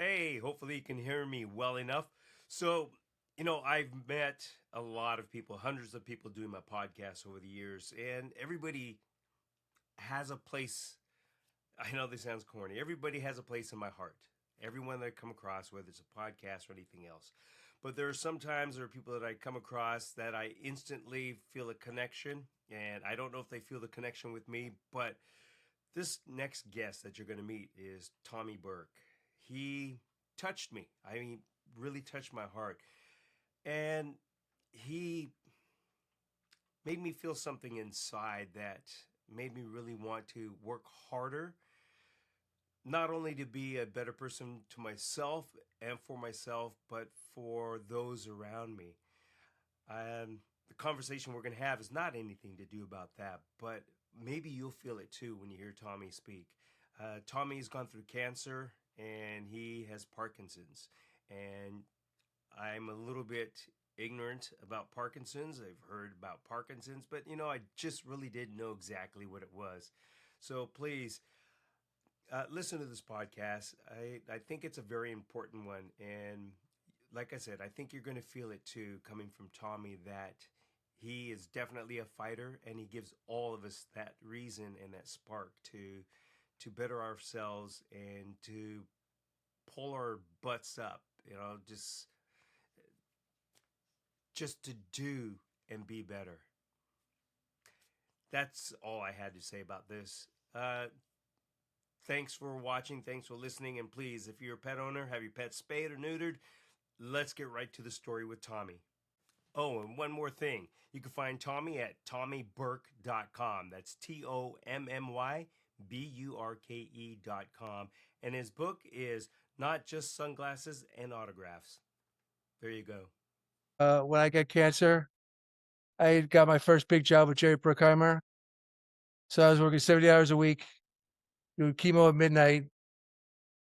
Hey, hopefully you can hear me well enough. So, I've met a lot of people, hundreds of people doing my podcast over the years, and everybody has a place. I know this sounds corny. Everybody has a place in my heart. Everyone that I come across, whether it's a podcast or anything else. But there are people that I come across that I instantly feel a connection, and I don't know if they feel the connection with me, but this next guest that you're going to meet is Tommy Burke. He touched me. I mean, really touched my heart. And he made me feel something inside that made me really want to work harder, not only to be a better person to myself and for myself, but for those around me. The conversation we're going to have is not anything to do about that, but maybe you'll feel it too when you hear Tommy speak. Tommy's gone through cancer and he has Parkinson's. And I'm a little bit ignorant about Parkinson's. I've heard about Parkinson's, but I just really didn't know exactly what it was. So please listen to this podcast. I think it's a very important one. And like I said, I think you're going to feel it too, coming from Tommy, that he is definitely a fighter and he gives all of us that reason and that spark to better ourselves and to pull our butts up, just to do and be better. That's all I had to say about this. Thanks for watching. Thanks for listening. And please, if you're a pet owner, have your pet spayed or neutered. Let's get right to the story with Tommy. Oh, and one more thing. You can find Tommy at tommyburke.com. That's TOMMYBURKE.com. And his book is Not Just Sunglasses and Autographs. There you go. When I got cancer, I got my first big job with Jerry Bruckheimer. So I was working 70 hours a week, doing chemo at midnight.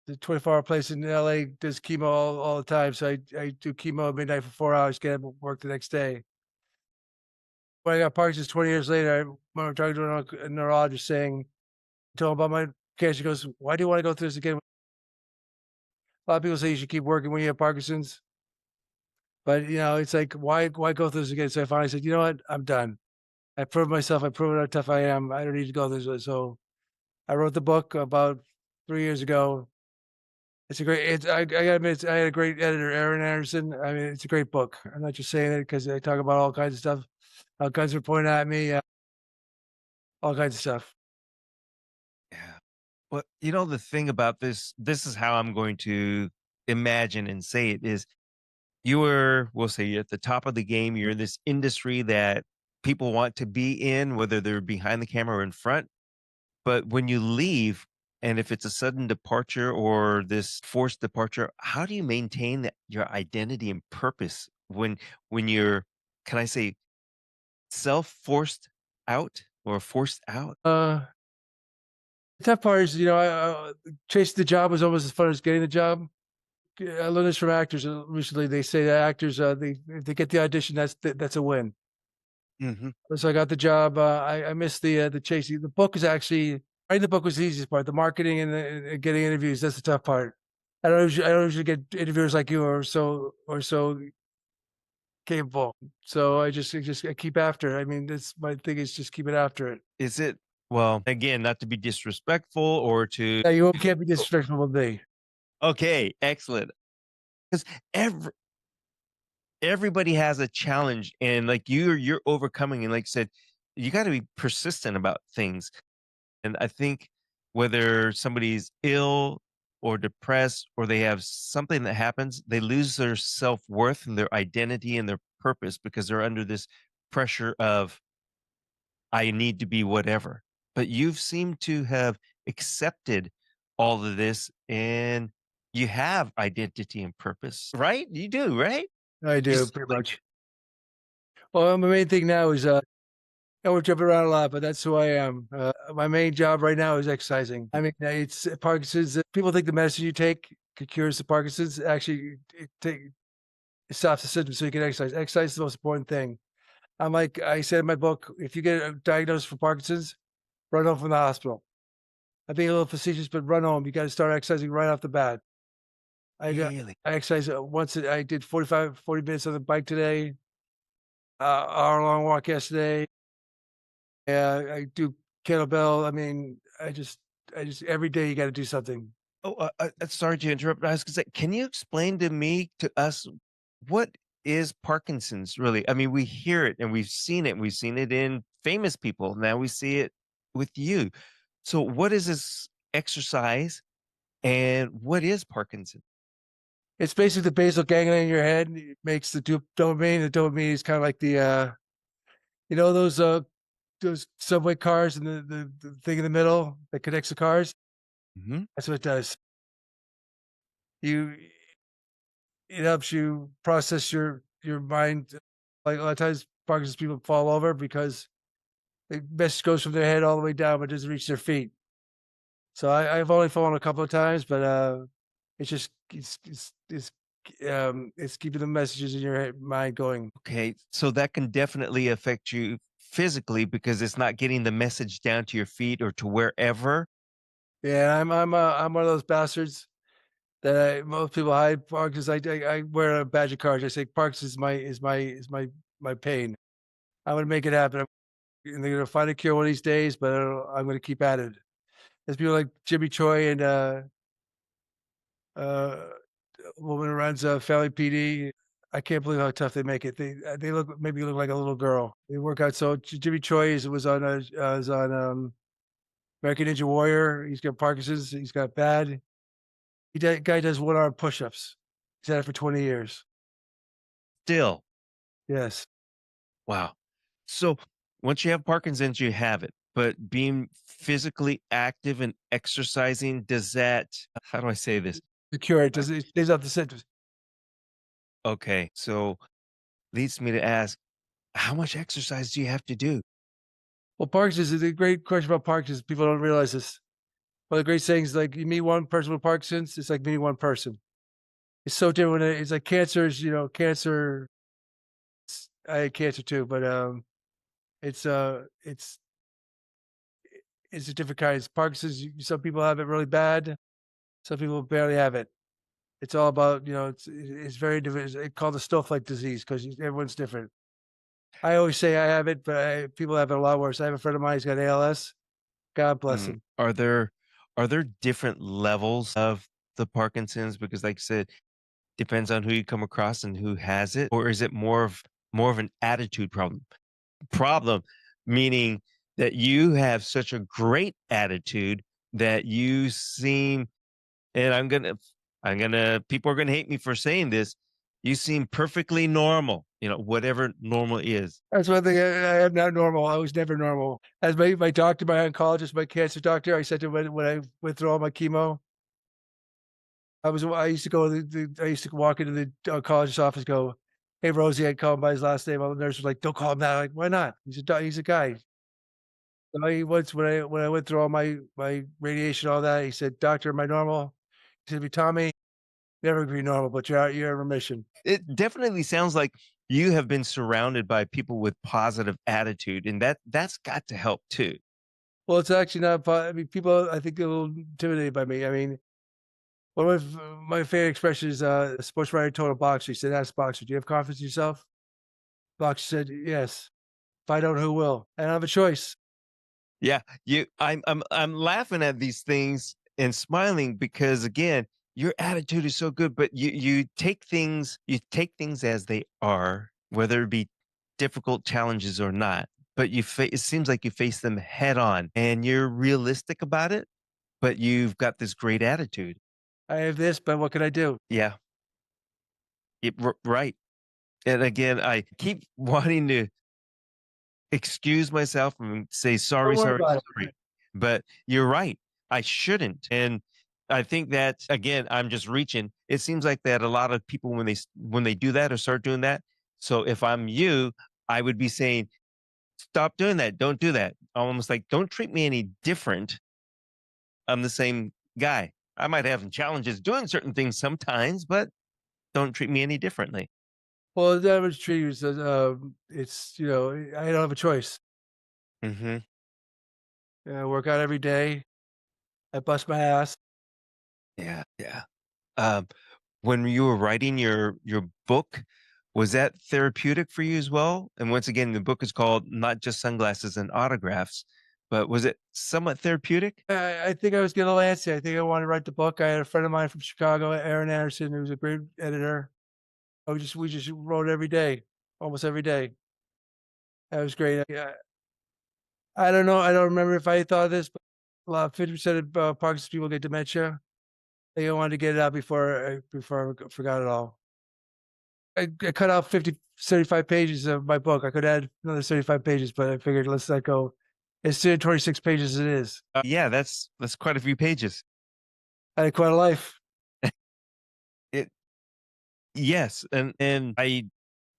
The 24-hour place in LA does chemo all the time. So I do chemo at midnight for 4 hours, get up and work the next day. When I got Parkinson's 20 years later, I remember talking to a neurologist saying, told him about my cancer. He goes, "Why do you want to go through this again?" A lot of people say you should keep working when you have Parkinson's. But, it's like, why go through this again? So I finally said, you know what? I'm done. I proved myself. I proved how tough I am. I don't need to go this way. So I wrote the book about 3 years ago. It's a great. I gotta admit, I had a great editor, Aaron Anderson. I mean, it's a great book. I'm not just saying it because I talk about all kinds of stuff. Guns were pointing at me, all kinds of stuff. Yeah. Well, the thing about this is how I'm going to imagine and say it is we'll say you're at the top of the game. You're in this industry that people want to be in, whether they're behind the camera or in front. But when you leave, and if it's a sudden departure or this forced departure, how do you maintain your identity and purpose when you're, can I say, self-forced out or forced out? The tough part is, chasing the job was almost as fun as getting the job. I learned this from actors recently. They say that actors, if they get the audition, that's a win. Mm-hmm. So I got the job. I missed the chasing. The book is actually writing the book was the easiest part. The marketing and getting interviews, that's the tough part. I don't usually get interviewers like you or so capable. So I keep after it. I mean, that's my thing is just keep it after it. Is it, well, again, not to be disrespectful or to, Yeah, you can't be disrespectful with me. okay, excellent. Because everybody has a challenge, and like you're overcoming, and like I said, you got to be persistent about things. And I think whether somebody's ill or depressed or they have something that happens, they lose their self-worth and their identity and their purpose because they're under this pressure of I need to be whatever. But you've seemed to have accepted all of this, and you have identity and purpose, right? You do, right? I You do s- pretty like, much. Well, my main thing now is we're jumping around a lot, but that's who I am. My main job right now is exercising. I mean, it's Parkinson's. People think the medicine you take cures the Parkinson's. Actually, it stops the symptoms so you can exercise. Exercise is the most important thing. I'm like I said in my book, if you get diagnosed for Parkinson's, run home from the hospital. I'm being a little facetious, but run home. You got to start exercising right off the bat. Really? I exercise I did 40 minutes on the bike today, hour-long walk yesterday. Yeah, I do kettlebell. I mean, I just every day you gotta do something. Oh, sorry to interrupt. I was gonna say, can you explain to us, what is Parkinson's really? I mean, we hear it and we've seen it. We've seen it in famous people. Now we see it with you. So, what is this exercise, and what is Parkinson? It's basically the basal ganglia in your head. It makes the dopamine. The dopamine is kind of like you know, those subway cars and the thing in the middle that connects the cars. Hmm. That's what it does. You It helps you process your mind. Like a lot of times, Parkinson's people fall over because the message goes from their head all the way down, but doesn't reach their feet. So I've only fallen a couple of times, but it's just it's keeping the messages in your mind going. Okay, so that can definitely affect you physically because it's not getting the message down to your feet or to wherever. Yeah, I'm one of those bastards that most people hide Parkinson's. I wear a badge of courage. I say Parkinson's my pain. I'm gonna make it happen. And they're gonna find a cure one of these days, but I'm gonna keep at it. There's people like Jimmy Choi and uh, a woman who runs Family PD. I can't believe how tough they make it. They look like a little girl. They work out. So Jimmy Choi is on American Ninja Warrior. He's got Parkinson's. He's got bad. Guy does 1 arm push-ups. He's had it for 20 years. Still, Yes. wow. So once you have Parkinson's, you have it. But being physically active and exercising, does that, how do I say this? The cure, it stays off the symptoms. Okay. So leads me to ask, how much exercise do you have to do? Well, Parkinson's is a great question about Parkinson's. People don't realize this. One of the great sayings, like you meet one person with Parkinson's, it's like meeting one person. It's so different. It's like cancer's, cancer. I had cancer too, but it's uh, it's it's a different kind. It's Parkinson's. Some people have it really bad. Some people barely have it. It's all about it's very different. It's called the snowflake disease because everyone's different. I always say I have it, but people have it a lot worse. I have a friend of mine who's got ALS. God bless Mhm. him. Are there different levels of the Parkinson's? Because like I said, depends on who you come across and who has it, or is it more of an attitude problem? Problem meaning that you have such a great attitude that you seem, and I'm gonna people are gonna hate me for saying this, you seem perfectly normal, whatever normal is. That's one thing. I am not normal. I was never normal. As my doctor, my oncologist, my cancer doctor, I said to him when I went through all my chemo, I used to go to I used to walk into the oncologist's office, go, "Hey, Rosie," I'd call him by his last name. All the nurse was like, "Don't call him that." I'm like, why not? He's a guy. So he once when I went through all my radiation, all that, he said, "Doctor, am I normal?" He said, "Tommy, never be normal, but you're in remission." It definitely sounds like you have been surrounded by people with positive attitude, and that's got to help too. Well, it's actually not. I mean, people I think they're a little intimidated by me. I mean, one of my favorite expressions is a sports writer told a boxer. He said, "Ask boxer, do you have confidence in yourself?" Boxer said, "Yes. If I don't, who will?" I don't have a choice. Yeah, I'm laughing at these things and smiling because again, your attitude is so good, but you take things as they are, whether it be difficult challenges or not. But it seems like you face them head on, and you're realistic about it. But you've got this great attitude. I have this, but what can I do? Yeah, right. And again, I keep wanting to excuse myself and say Don't sorry, worry sorry, about it. sorry. But you're right. I shouldn't. And I think that again, I'm just reaching. It seems like that a lot of people when they do that or start doing that. So if I'm you, I would be saying, stop doing that. Don't do that. Almost like don't treat me any different. I'm the same guy. I might have challenges doing certain things sometimes, but don't treat me any differently. Well, the average tree is, it's I don't have a choice. Hmm. I work out every day. I bust my ass. Yeah, yeah. Um, when you were writing your book, was that therapeutic for you as well? And once again, the book is called Not Just Sunglasses and Autographs, but was it somewhat therapeutic? I think I was getting a little antsy. I think I wanted to write the book. I had a friend of mine from Chicago, Aaron Anderson, who was a great editor. We just wrote every day, almost every day. That was great. I don't know. I don't remember if I thought of this, but a lot 50% of Parkinson's people get dementia. I think I wanted to get it out before I forgot it all. I cut out 75 pages of my book. I could add another 75 pages, but I figured let's let go. It's still 26 pages as it is. Yeah, that's quite a few pages. I had quite a life. It yes, and I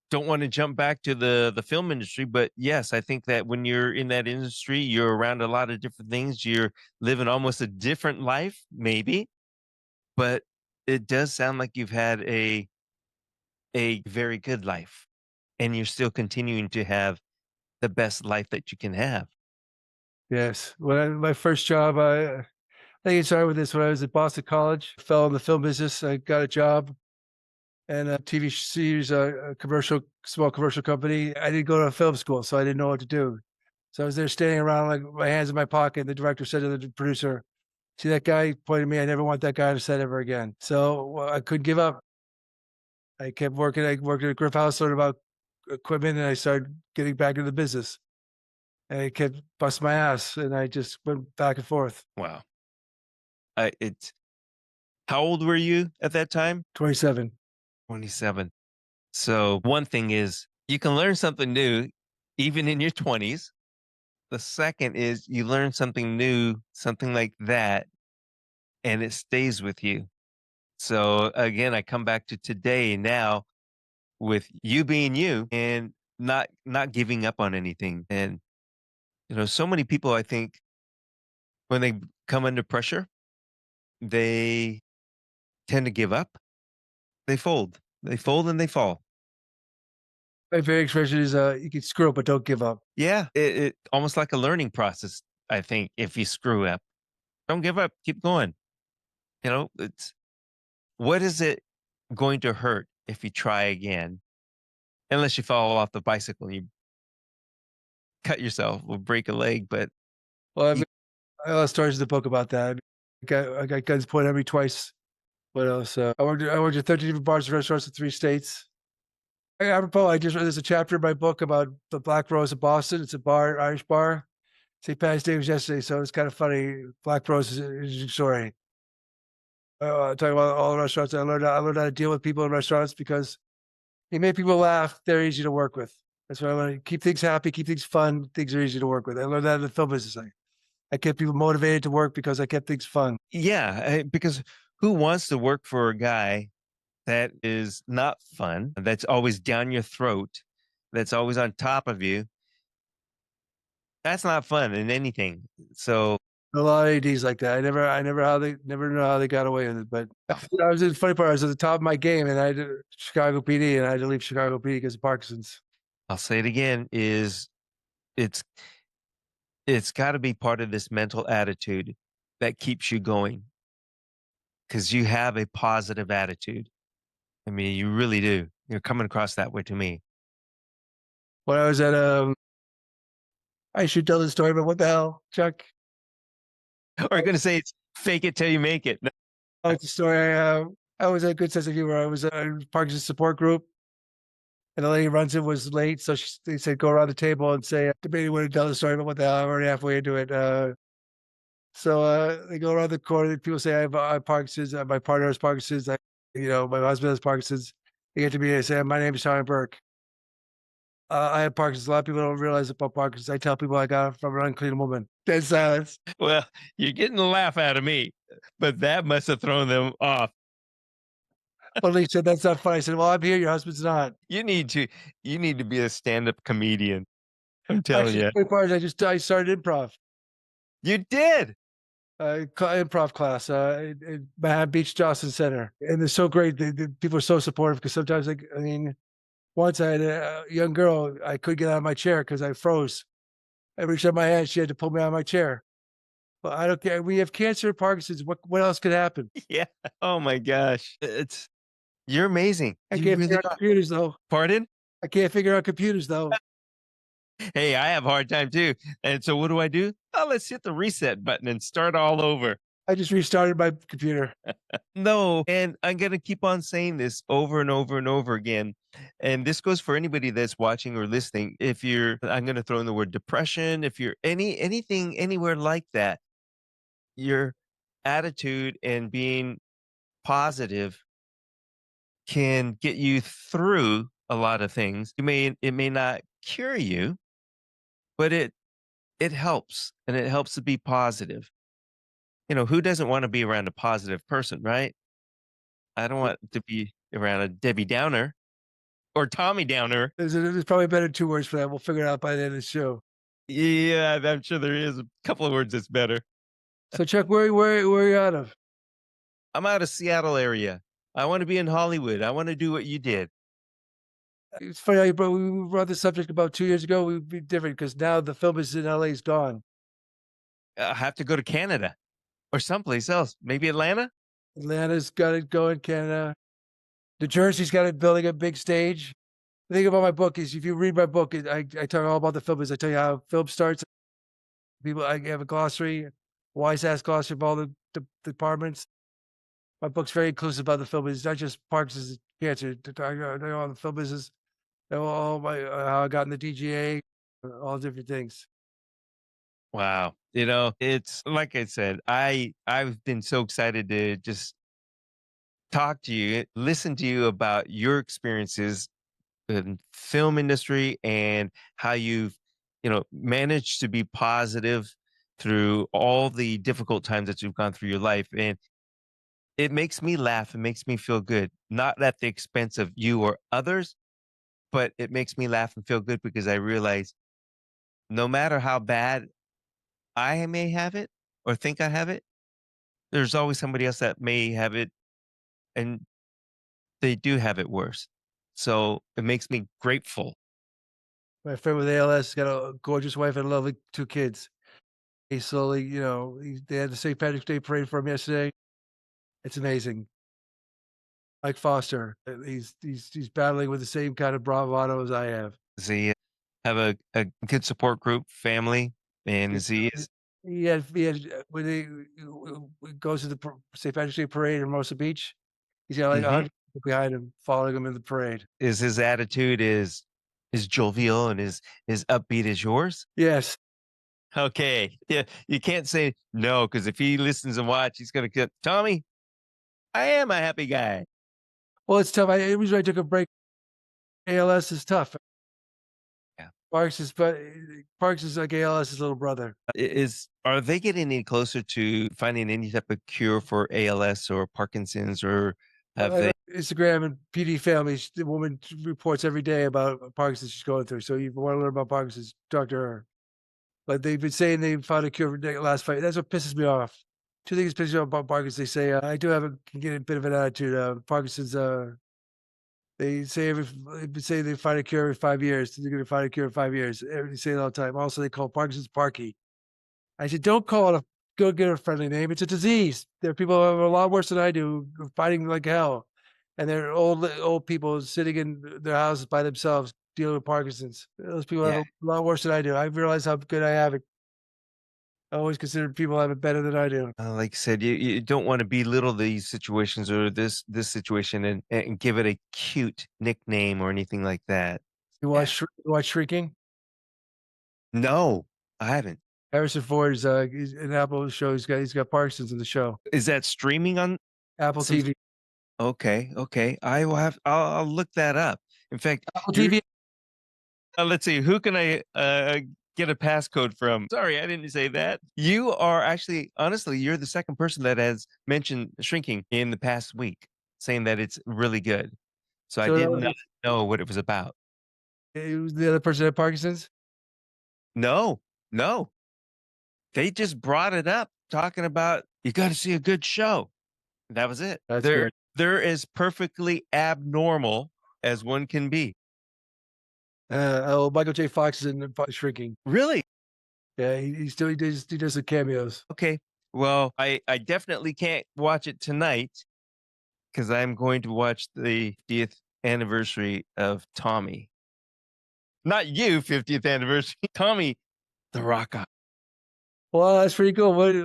don't want to jump back to the film industry, but yes, I think that when you're in that industry, you're around a lot of different things. You're living almost a different life, maybe, but it does sound like you've had a very good life, and you're still continuing to have the best life that you can have. Yes. My first job, I think it started with this when I was at Boston College. Fell in the film business. I got a job and a TV series, a small commercial company. I didn't go to a film school, so I didn't know what to do. So I was there standing around like my hands in my pocket. The director said to the producer, "See that guy?" He pointed at me. I never want that guy to set ever again. So I couldn't give up. I kept working. I worked at a Griff House, learned about equipment, and I started getting back into the business. And I kept busting my ass, and I just went back and forth. Wow. It's how old were you at that time? 27. 27. So one thing is you can learn something new even in your 20s. The second is you learn something new, something like that, and it stays with you. So again, I come back to today now with you being you and not giving up on anything. And so many people, I think, when they come under pressure, they tend to give up. They fold. They fold and they fall. My favorite expression is you can screw up, but don't give up. Yeah, it almost like a learning process. I think if you screw up, don't give up. Keep going. It's what is it going to hurt if you try again? Unless you fall off the bicycle and you cut yourself or break a leg. But Well, I mean, I have stories in the book about that. I got guns pointed at me twice. What else? I worked at 13 different bars and restaurants in 3 states. Apropos, there's a chapter in my book about the Black Rose of Boston. It's a bar, Irish bar. St. Patty's Day was yesterday, so it's kind of funny. Black Rose is an interesting story. Talking about all the restaurants, I learned how to deal with people in restaurants because you make people laugh. They're easy to work with. That's what I learned. Keep things happy, keep things fun. Things are easy to work with. I learned that in the film business. I kept people motivated to work because I kept things fun. yeah, because who wants to work for a guy that is not fun, that's always down your throat, that's always on top of you? That's not fun in anything. So A lot of ADs like that. I never know how they got away with it. But I was in the funny part. I was at the top of my game, and I had Chicago PD, and I had to leave Chicago PD because of Parkinson's. I'll say it again: is it's it's got to be part of this mental attitude that keeps you going because you have a positive attitude. I mean, you really do. You're coming across that way to me. When I was at I should tell the story, but what the hell, Chuck? Or you're going to say it's fake it till you make it. Oh, it's a story. I was a good sense of humor. I was a Parkinson's support group, and the lady who runs it was late, so they said go around the table and say, "Debating whether to tell the story, but what the hell? I'm already halfway into it." So they go around the corner. People say, I have Parkinson's. My partner has Parkinson's. My husband has Parkinson's. They get to me and say, "My name is Burke. I have Parkinson's." A lot of people don't realize about Parkinson's. I tell people I got it from an unclean woman. Dead silence. Well, you're getting a laugh out of me, but that must have thrown them off. Well, they said, "That's not funny." I said, "Well, I'm here. Your husband's not." You need to be a stand-up comedian. I'm telling Actually, you. the funny part is I started improv. You did. Improv class in Manhattan Beach Johnson Center. And they're so great. People are so supportive because sometimes, once I had a young girl, I couldn't get out of my chair because I froze. I reached out my hand, she had to pull me out of my chair. Well, I don't care. We have cancer and Parkinson's. What else could happen? Yeah. Oh my gosh. You're amazing. I You can't figure really out are. computers though. Pardon? I can't figure out computers though. Hey, I have a hard time too. And so what do? Oh, let's hit the reset button and start all over. I just restarted my computer. No, and I'm going to keep on saying this over and over and over again. And this goes for anybody that's watching or listening. If you're, I'm going to throw in the word depression, if you're anything anywhere like that, your attitude and being positive can get you through a lot of things. It may not cure you, but it helps, and it helps to be positive. You know, who doesn't want to be around a positive person, right? I don't want to be around a Debbie Downer or Tommy Downer. There's probably better 2 words for that. We'll figure it out by the end of the show. Yeah, I'm sure there is a couple of words that's better. So Chuck, where are you out of? I'm out of Seattle area. I want to be in Hollywood. I want to do what you did. It's funny how we brought this subject about 2 years ago. We'd be different because now the film is in LA is gone. I have to go to Canada or someplace else. Maybe Atlanta. Atlanta's got it going. Canada, New Jersey's got it building a big stage. The thing about my book is, if you read my book, I talk all about the film. Is I tell you how film starts. I have a glossary, wise ass glossary of all the departments. My book's very inclusive about the film. It's not just Parkinson's cancer. I know all the film business, all my how I got in the DGA, all different things. Wow. You know, it's like I said, I've been so excited to just talk to you, listen to you about your experiences in film industry and how you've, you know, managed to be positive through all the difficult times that you've gone through your life. And it makes me laugh. It makes me feel good, not at the expense of you or others, but it makes me laugh and feel good because I realize no matter how bad I may have it or think I have it, there's always somebody else that may have it and they do have it worse. So it makes me grateful. My friend with ALS has got a gorgeous wife and lovely 2 kids. He slowly, they had the St. Patrick's Day parade for him yesterday. It's amazing. Mike Foster, he's battling with the same kind of bravado as I have. Does he have a good support group, family? And is he He had when he goes to the St. Patrick's Day parade in Hermosa Beach, he's got like Mhm. 100 people behind him, following him in the parade. Is his attitude is jovial and is upbeat as yours? Yes. Okay. Yeah. You can't say no, because if he listens and watch, he's gonna get Tommy, I am a happy guy. Well, it's tough. The reason I took a break, ALS is tough. Yeah. Parks is like ALS's little brother. Are they getting any closer to finding any type of cure for ALS or Parkinson's, or have they? Instagram and PD Families, the woman reports every day about Parkinson's she's going through. So if you want to learn about Parkinson's, talk to her. But they've been saying they found a cure for the last fight. That's what pisses me off. 2 things piss me off about Parkinson's. They say I do can get a bit of an attitude. Parkinson's. They say they find a cure every 5 years. They're going to find a cure in 5 years. They say it all the time. Also, they call Parkinson's Parky. I said, don't call it a go get a friendly name. It's a disease. There are people who have a lot worse than I do, fighting like hell, and they're old people sitting in their houses by themselves dealing with Parkinson's. Those people have Yeah. a lot worse than I do. I realize how good I have it. I always consider people have it better than I do. Like I said, you don't want to belittle these situations or this situation and give it a cute nickname or anything like that. You watch Shrinking? No, I haven't. Harrison Ford is he's an Apple show. He's got Parkinson's in the show. Is that streaming on Apple some? TV. Okay. I will have. I'll look that up. In fact, Apple TV. let's see. Who can I get a passcode from? Sorry, I didn't say that. You are actually, honestly, you're the second person that has mentioned Shrinking in the past week, saying that it's really good. So I did not know what it was about. It was the other person had Parkinson's. No. They just brought it up, talking about you got to see a good show. That was it. That's good. They're as perfectly abnormal as one can be. Michael J. Fox is in Shrinking. Really? Yeah, he does the cameos. Okay. Well, I definitely can't watch it tonight. because I'm going to watch the 50th anniversary of Tommy. Not you, 50th anniversary. Tommy, the Rock. Well, that's pretty cool. What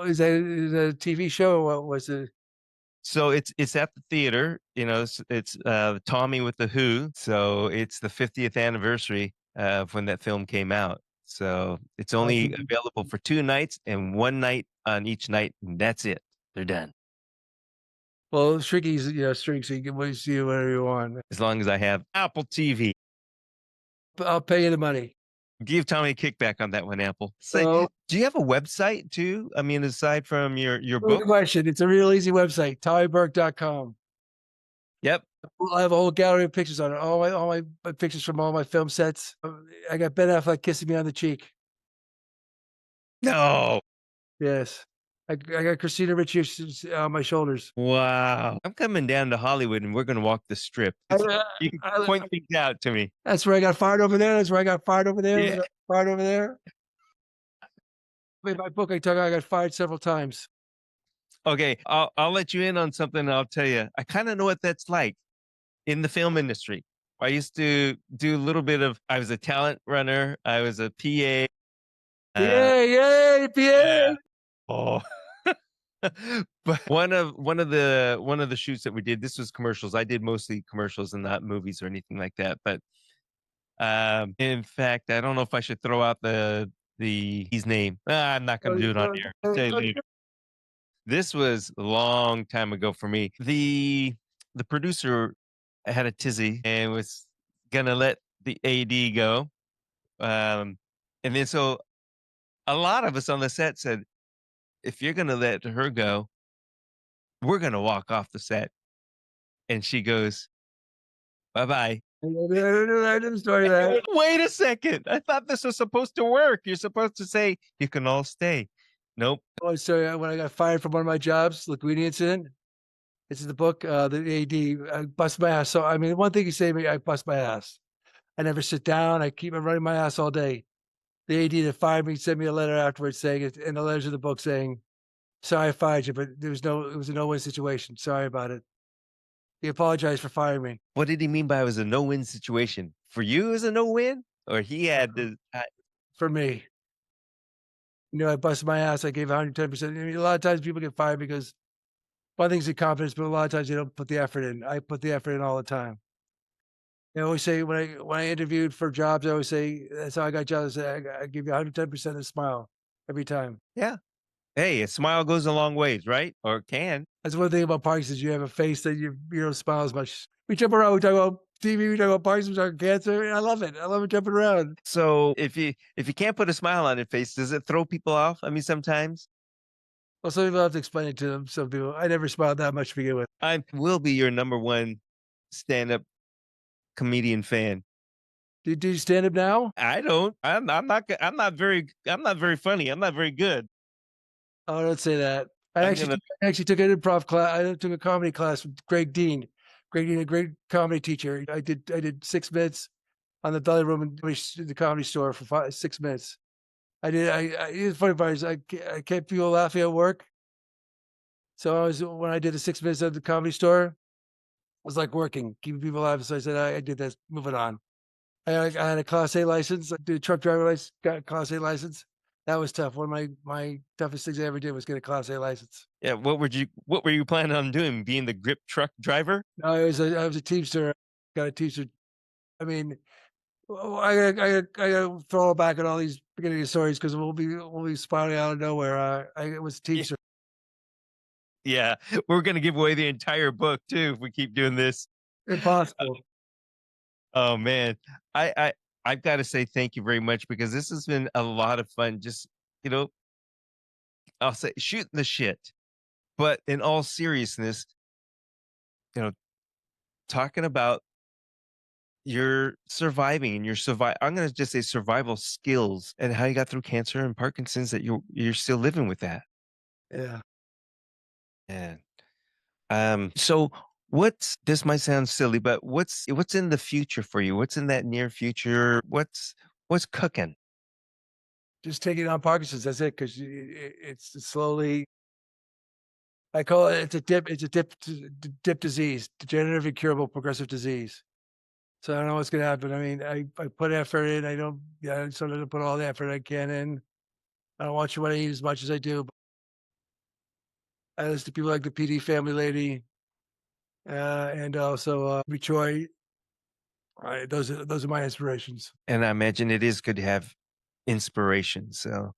is that? Is that a TV show? Or what was it? So it's at the theater. It's Tommy with the Who. So it's the 50th anniversary of when that film came out. So it's only available for 2 nights and 1 night on each night, and that's it. They're done. Well, Shrinky's, streaming, so you can see whatever you want. As long as I have Apple TV. I'll pay you the money. Give Tommy a kickback on that one, Apple. Say, So, do you have a website too? I mean, aside from your good book? question. It's a real easy website, TommyBurke.com. Yep. I have a whole gallery of pictures on it. All my pictures from all my film sets. I got Ben Affleck kissing me on the cheek. No. Yes. I got Christina Ricci on my shoulders. Wow. I'm coming down to Hollywood and we're going to walk the strip. You can point things out to me. That's where I got fired over there. That's where I got fired over there. Yeah. Fired over there. In my book, I got fired several times. Okay, I'll let you in on something. I'll tell you. I kind of know what that's like in the film industry. I used to do a little bit of. I was a talent runner. I was a PA. Yay, PA! Yeah. Oh. But one of the shoots that we did, this was commercials. I did mostly commercials and not movies or anything like that. But in fact, I don't know if I should throw out his name. I'm not going to do it on here. I'll tell you later. This was a long time ago for me. The producer had a tizzy and was gonna let the AD go. And then so a lot of us on the set said, if you're gonna let her go, we're gonna walk off the set. And she goes, bye-bye. I didn't start that. Wait a second. I thought this was supposed to work. You're supposed to say you can all stay. Nope. Oh, sorry. When I got fired from one of my jobs, Linguini incident. This is the book, the AD. I bust my ass. So, I mean, one thing you say to me, I bust my ass. I never sit down. I keep running my ass all day. The AD that fired me sent me a letter afterwards saying, in the letters of the book saying, sorry I fired you, but it was a no-win situation. Sorry about it. He apologized for firing me. What did he mean by it was a no-win situation? For you, it was a no-win? Or he had to... For me. I busted my ass. I gave 110%. I mean, a lot of times people get fired because one thing's the confidence, but a lot of times they don't put the effort in. I put the effort in all the time. I always say when I interviewed for jobs, I always say that's how I got jobs. I give you 110% a smile every time. Yeah. Hey, a smile goes a long ways, right? Or can. That's one thing about Parkinson's. You have a face that you don't smile as much. We jump around. We talk about TV. We talk about Parkinson's, we talk about cancer. I love it. I love it jumping around. So if you can't put a smile on your face, does it throw people off? I mean, sometimes. Well, some people have to explain it to them. Some people, I never smiled that much to begin with. I will be your number one stand-up comedian fan. Do you stand up now? I don't. I'm not very funny. I'm not very good. Oh, don't say that. I actually took an improv class. I took a comedy class with Greg Dean. Greg Dean, a great comedy teacher. I did 6 minutes on the belly room in the comedy store for 6 minutes. It's funny part is I kept people laughing at work. So when I did the 6 minutes at the comedy store, it was like working, keeping people laughing. So I said, I did this, moving on. I had a Class A license. I did a truck driver license, got a Class A license. That was tough. One of my toughest things I ever did was get a Class A license. Yeah. What were you planning on doing? Being the grip truck driver? No, I was a Teamster. Got a Teamster. I mean, I gotta throw back at all these beginning of stories because we'll be spouting out of nowhere. I was a Teamster. Yeah, we're gonna give away the entire book too if we keep doing this. Impossible. Oh man, I've got to say thank you very much because this has been a lot of fun. Just I'll say shooting the shit, but in all seriousness, talking about your surviving and I'm going to just say survival skills and how you got through cancer and Parkinson's that you're still living with that. Yeah. And so this might sound silly, but what's in the future for you? What's in that near future? What's cooking? Just taking on Parkinson's. That's it. Because it's slowly. I call it, it's a dip disease, degenerative incurable progressive disease. So I don't know what's gonna happen. I mean, I put effort in. I don't, yeah, I sort of put all the effort I can in. I don't watch what I eat as much as I do. But I listen to people like the PD Family Lady, and also Detroit. Those are my inspirations. And I imagine it is good to have inspiration. So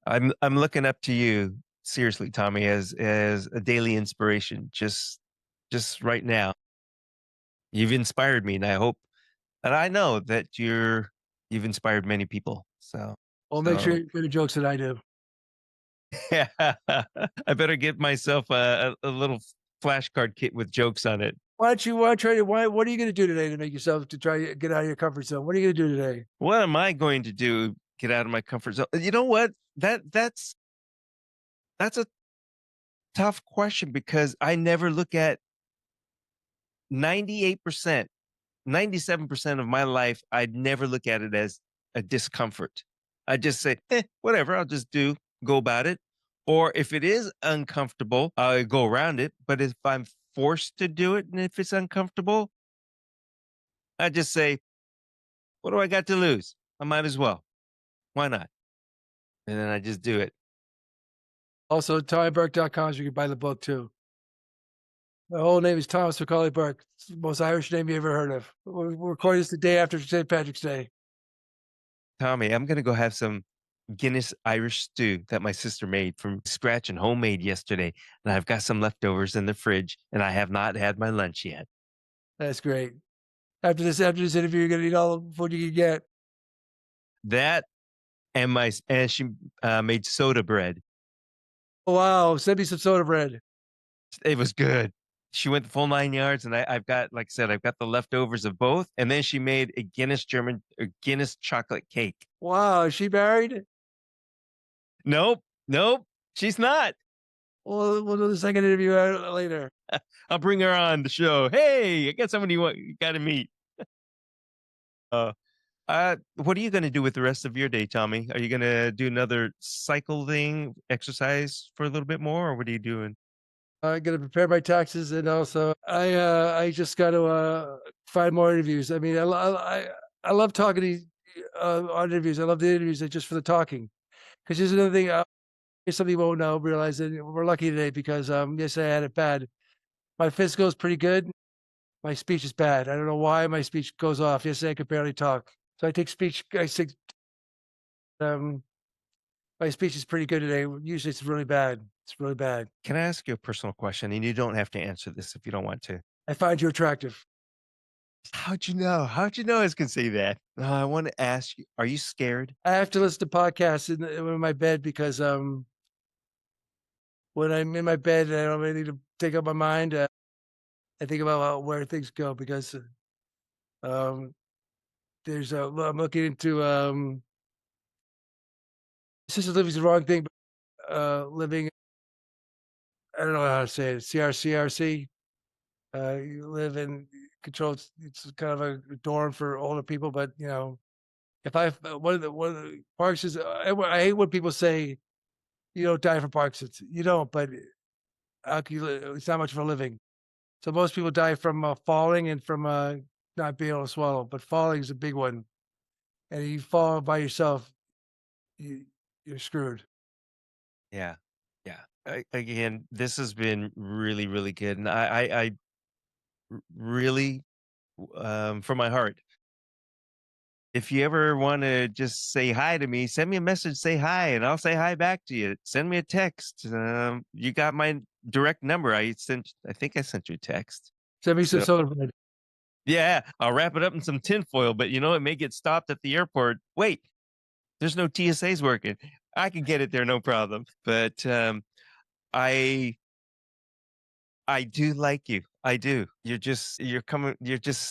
I'm looking up to you seriously, Tommy, as a daily inspiration. Just right now, you've inspired me, and I hope, and I know that you've inspired many people. So Well, make sure so you do the jokes that I do. yeah, I better get myself a little flashcard kit with jokes on it. Why don't you want to try to? What are you going to do today to make yourself to try to get out of your comfort zone? What are you going to do today? What am I going to do? Get out of my comfort zone? You know what? That's a tough question because I never look at 98%, 97% of my life. I'd never look at it as a discomfort. I just say, whatever, I'll just go about it. Or if it is uncomfortable, I'll go around it. But if I'm forced to do it and if it's uncomfortable, I just say, what do I got to lose? I might as well. Why not? And then I just do it. Also, TommyBurke.com is where you can buy the book too. My whole name is Thomas Macaulay Burke. It's the most Irish name you ever heard of. We're recording this the day after St. Patrick's Day. Tommy, I'm going to go have some Guinness Irish stew that my sister made from scratch and homemade yesterday. And I've got some leftovers in the fridge and I have not had my lunch yet. That's great. After this interview, you're gonna eat all the food you can get. That and she made soda bread. Oh, wow, send me some soda bread. It was good. She went the full 9 yards, and I've got, like I said, I've got the leftovers of both. And then she made a Guinness chocolate cake. Wow, is she married? Nope, she's not. We'll do the second interview later. I'll bring her on the show. Hey, I got somebody you got to meet. What are you going to do with the rest of your day, Tommy? Are you going to do another cycling exercise for a little bit more, or what are you doing? I got to prepare my taxes, and also I just got to find more interviews. I mean, I love talking to on interviews. I love the interviews just for the talking. Because here's another thing. Something you won't know, realize that we're lucky today because yesterday I had it bad. My physical is pretty good. My speech is bad. I don't know why my speech goes off. Yesterday I could barely talk. So I take speech. I think my speech is pretty good today. Usually it's really bad. It's really bad. Can I ask you a personal question? And you don't have to answer this if you don't want to. I find you attractive. How'd you know? How'd you know I was going to say that? I want to ask you, are you scared? I have to listen to podcasts in my bed because when I'm in my bed and I don't really need to take up my mind, I think about where things go because there's I'm looking into assisted living is the wrong thing, but living, I don't know how to say it, CRCRC. You live in controlled. It's kind of a dorm for older people, but you know, if I one of the Parkinson's, I hate when people say you don't die from Parkinson's. You don't, but it's not much for a living. So most people die from falling and from not being able to swallow. But falling is a big one, and you fall by yourself, you're screwed. Yeah. Yeah. Again, this has been really, really good. And I really, from my heart, if you ever want to just say hi to me, send me a message, say hi, and I'll say hi back to you. Send me a text. You got my direct number. I think I sent you a text. Send me some So, soda bread. yeah, I'll wrap it up in some tinfoil, but it may get stopped at the airport. Wait, there's no TSAs working. I can get it there, no problem. But I do like you. I do. You're just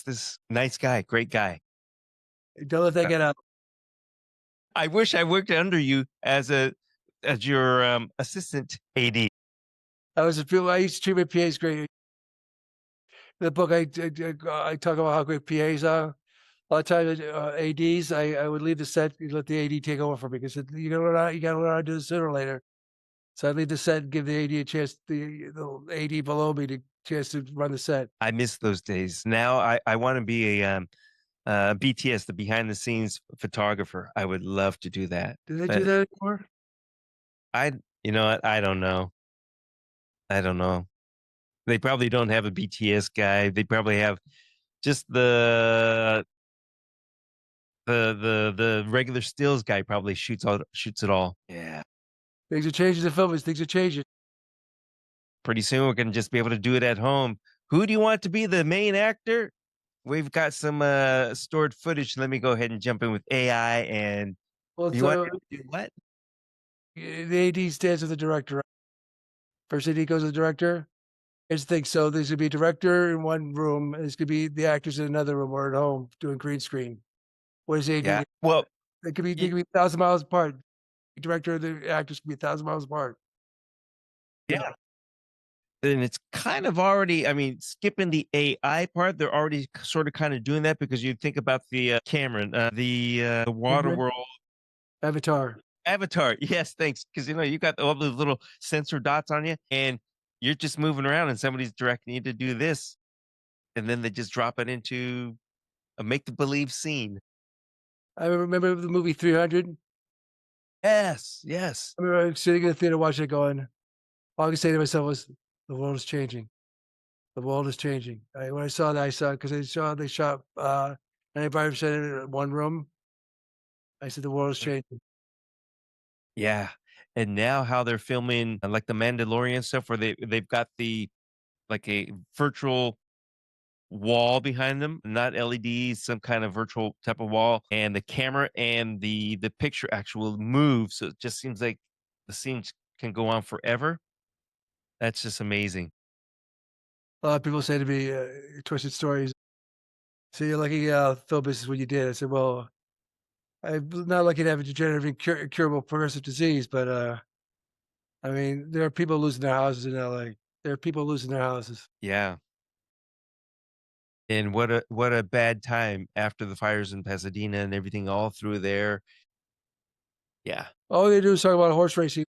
this nice guy, great guy. Don't let that get out. I wish I worked under you as your assistant AD. I used to treat my PAs great. In the book, I talk about how great PAs are. A lot of times, ADs, I would leave the set and let the AD take over for me because you got to learn how to do this sooner or later. So I leave the set and give the AD a chance, the AD below me to chance to run the set. I miss those days. Now I want to be a BTS, the behind the scenes photographer. I would love to do that. Do they do But that anymore? I, you know what? I don't know. I don't know. They probably don't have a BTS guy. They probably have just the regular stills guy probably shoots it all. Yeah. Things are changing in film. Things are changing. Pretty soon we're gonna just be able to do it at home. Who do you want to be the main actor? We've got some stored footage. Let me go ahead and jump in with AI and Well, you want so to do what? the AD stands with the director. First AD goes to the director. Here's the thing. So there's gonna be a director in one room, and there's gonna be the actors in another room or at home doing green screen. What is AD? Yeah. Well, They could be 1,000 miles apart. The director, the actors could be 1,000 miles apart. yeah. And it's kind of already, I mean, skipping the AI part, they're already sort of kind of doing that because you think about the Cameron, the water Right. world Avatar. avatar. Yes, thanks. Because you got all those little sensor dots on you, and you're just moving around, and somebody's directing you to do this, and then they just drop it into a make believe scene. I remember the movie 300. Yes, yes. I remember sitting in the theater watching it going, all I could say to myself was, the world is changing. The world is changing. When I saw that, I saw because they shot 95% in one room. I said, the world is changing. Yeah. And now how they're filming like the Mandalorian stuff where they've got the like a virtual wall behind them, not LEDs, some kind of virtual type of wall, and the camera and the picture actual move. So it just seems like the scenes can go on forever. That's just amazing. A lot of people say to me, twisted stories. So you're lucky film business what you did. I said, well, I'm not lucky to have a degenerative incurable progressive disease, but I mean, there are people losing their houses in LA. There are people losing their houses. Yeah. And what a bad time after the fires in Pasadena and everything all through there. Yeah. All they do is talk about horse racing.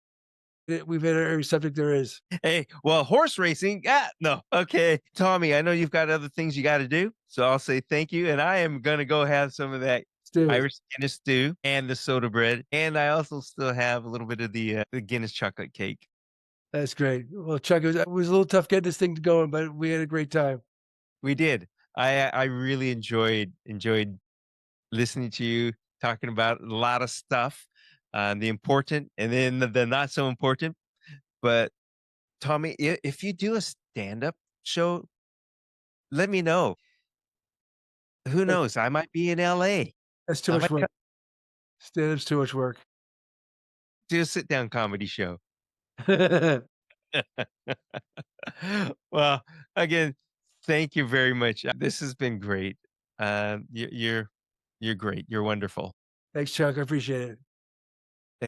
We've hit every subject there is. Hey, well, horse racing. No. Okay. Tommy, I know you've got other things you got to do. So I'll say thank you. And I am going to go have some of that Stu, Irish Guinness stew and the soda bread. And I also still have a little bit of the Guinness chocolate cake. that's great. Well, Chuck, it was a little tough getting this thing going, but we had a great time. We did. I really enjoyed listening to you talking about a lot of stuff, the important and then the not so important. But Tommy, if you do a stand-up show, let me know. Who knows? I might be in LA. That's too I much might work. Stand-up's too much work. do a sit-down comedy show. Well, again, thank you very much. This has been great. You're great. You're wonderful. Thanks, Chuck. I appreciate it.